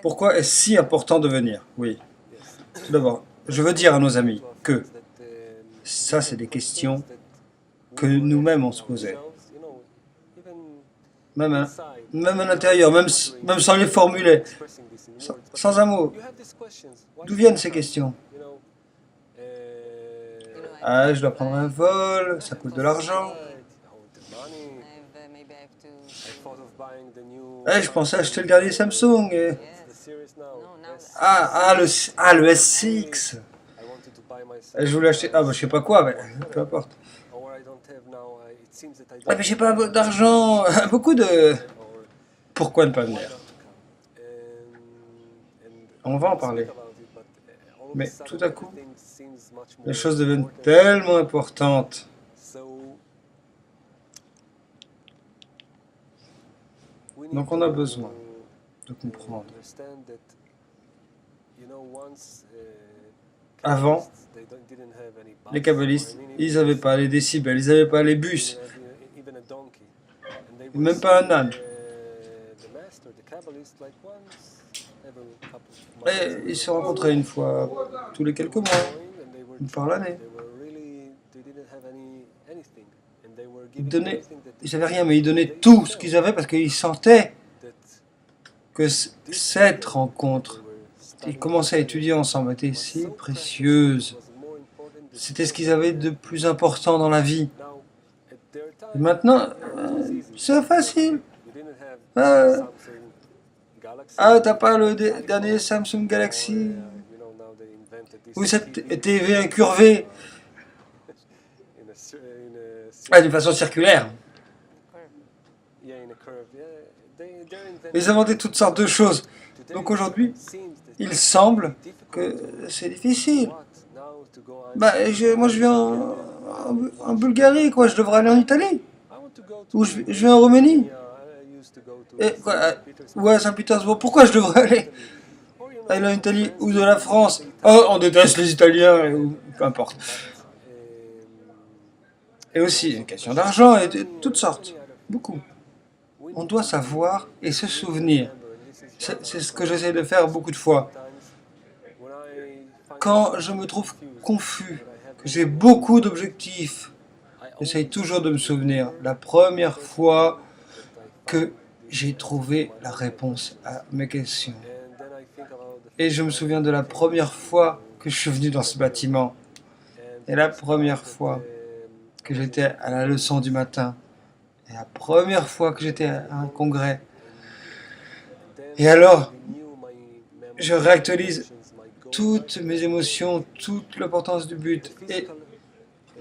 Pourquoi est-ce si important de venir? Oui. Tout d'abord, je veux dire à nos amis que ça, c'est des questions que nous-mêmes on se posait. Même à l'intérieur, même sans les formuler, sans un mot. D'où viennent ces questions? Ah, je dois prendre un vol, ça coûte de l'argent. Eh, je pensais acheter le dernier Samsung. Le S6. Et je voulais acheter. Ah, bah, je sais pas quoi, mais peu importe. Ah, mais j'ai pas d'argent. Beaucoup de. Pourquoi ne pas venir? On va en parler. Mais tout à coup, les choses deviennent tellement importantes. Donc on a besoin de comprendre. Avant, les kabbalistes, ils n'avaient pas les décibels, ils n'avaient pas les bus, même pas un âne. Et ils se rencontraient une fois tous les quelques mois, une par l'année. Ils n'avaient rien, mais ils donnaient tout ce qu'ils avaient parce qu'ils sentaient que cette rencontre, ils commençaient à étudier ensemble, était si précieuse. C'était ce qu'ils avaient de plus important dans la vie. Et maintenant, c'est facile. T'as pas le dernier Samsung Galaxy ou cette TV incurvée d'une façon circulaire. Ils inventé toutes sortes de choses. Donc aujourd'hui, il semble que c'est difficile. Moi je viens en Bulgarie, quoi. Je devrais aller en Italie. Ou je viens en Roumanie. Ou à Saint-Pétersbourg. Pourquoi je devrais aller en Italie ou de la France? Oh, on déteste les Italiens, ou peu importe. Et aussi une question d'argent et de toutes sortes. Beaucoup. On doit savoir et se souvenir. C'est ce que j'essaie de faire beaucoup de fois. Quand je me trouve confus, que j'ai beaucoup d'objectifs, j'essaie toujours de me souvenir la première fois que j'ai trouvé la réponse à mes questions. Et je me souviens de la première fois que je suis venu dans ce bâtiment. Et la première fois que j'étais à la leçon du matin. Et la première fois que j'étais à un congrès. Et alors, je réactualise toutes mes émotions, toute l'importance du but.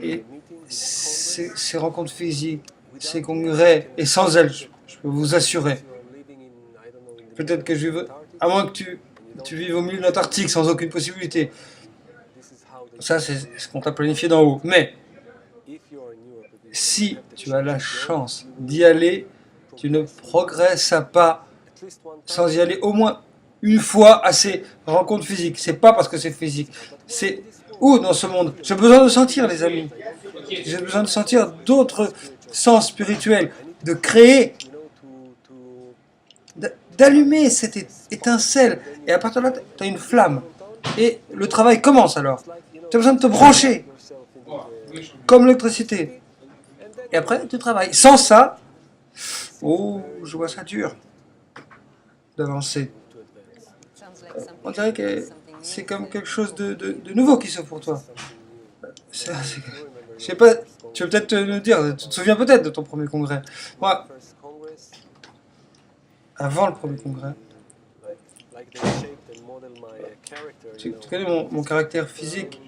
Et ces rencontres physiques, ces congrès, et sans elles, je peux vous assurer. Peut-être que je veux, à moins que tu vives au milieu de l'Antarctique sans aucune possibilité. Ça, c'est ce qu'on t'a planifié d'en haut. Mais si tu as la chance d'y aller, tu ne progresses pas sans y aller au moins une fois à ces rencontres physiques. C'est pas parce que c'est physique. C'est où dans ce monde? J'ai besoin de sentir, les amis. J'ai besoin de sentir d'autres sens spirituels, de créer, d'allumer cette étincelle. Et à partir de là, tu as une flamme. Et le travail commence alors. Tu as besoin de te brancher, comme l'électricité. Et après, tu travailles. Sans ça, oh, je vois ça dur d'avancer. On dirait que c'est comme quelque chose de nouveau qui s'offre pour toi. Je sais pas, tu veux peut-être nous dire, tu te souviens peut-être de ton premier congrès. Moi, avant le premier congrès, tu connais mon caractère physique.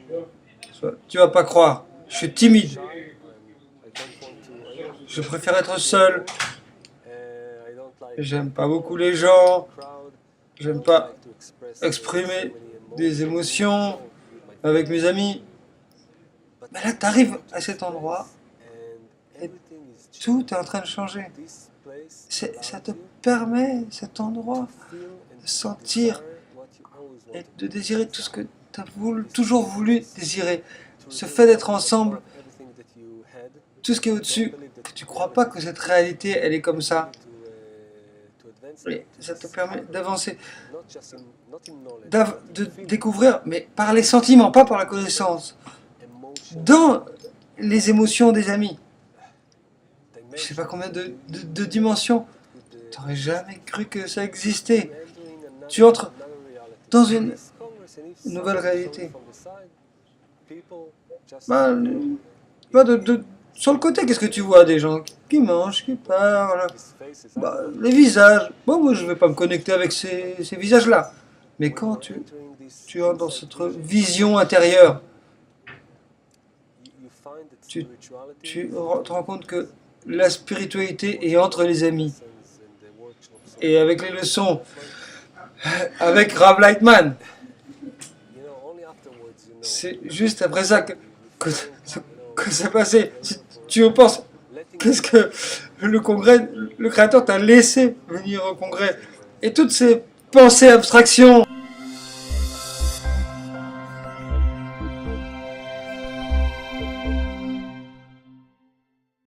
Tu vas pas croire, je suis timide. Je préfère être seul. J'aime pas beaucoup les gens. J'aime pas exprimer des émotions avec mes amis. Mais là, tu arrives à cet endroit et tout est en train de changer. Ça te permet, cet endroit, de sentir et de désirer tout ce que tu as toujours voulu désirer. Ce fait d'être ensemble, tout ce qui est au-dessus, tu ne crois pas que cette réalité, elle est comme ça. Et ça te permet d'avancer, de découvrir, mais par les sentiments, pas par la connaissance, dans les émotions des amis. Je sais pas combien de dimensions. Tu n'aurais jamais cru que ça existait. Tu entres dans une nouvelle réalité. Bah, sur le côté, qu'est-ce que tu vois? Des gens qui mangent, qui parlent, bah, les visages. Bon, moi, je ne vais pas me connecter avec ces visages-là. Mais quand tu entres dans cette vision intérieure, tu te rends compte que la spiritualité est entre les amis. Et avec les leçons, avec Rav Lightman, c'est juste après ça que c'est passé. Si tu en penses, qu'est-ce que le congrès, le créateur t'a laissé venir au congrès. Et toutes ces pensées, abstractions,